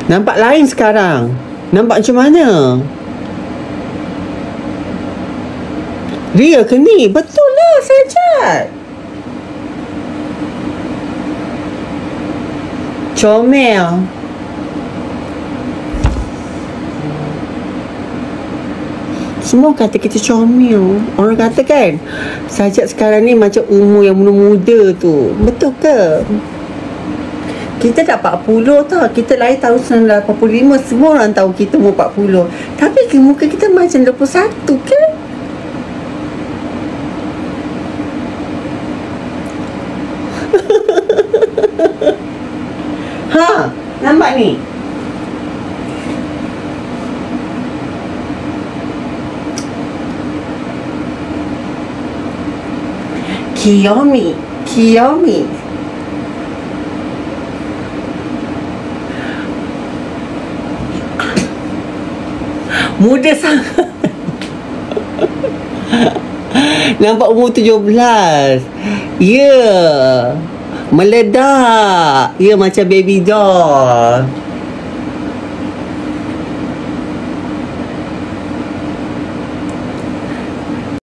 Nampak lain sekarang. Nampak macam mana? Ria ke ni? Betul lah, Sajat. Comel. Semua kata kita comel. Orang kata kan, Sajat sekarang ni macam umur yang muda-muda tu. Betul ke? Kita dah 40 tau. Kita lahir tahun 1985. Semua orang tahu kita umur 40. Tapi muka kita macam 21 ke? Ha, nampak ni. Kiyomi. Muda sangat. Nampak umur 17. Ya. Meledak. Ya, macam baby doll.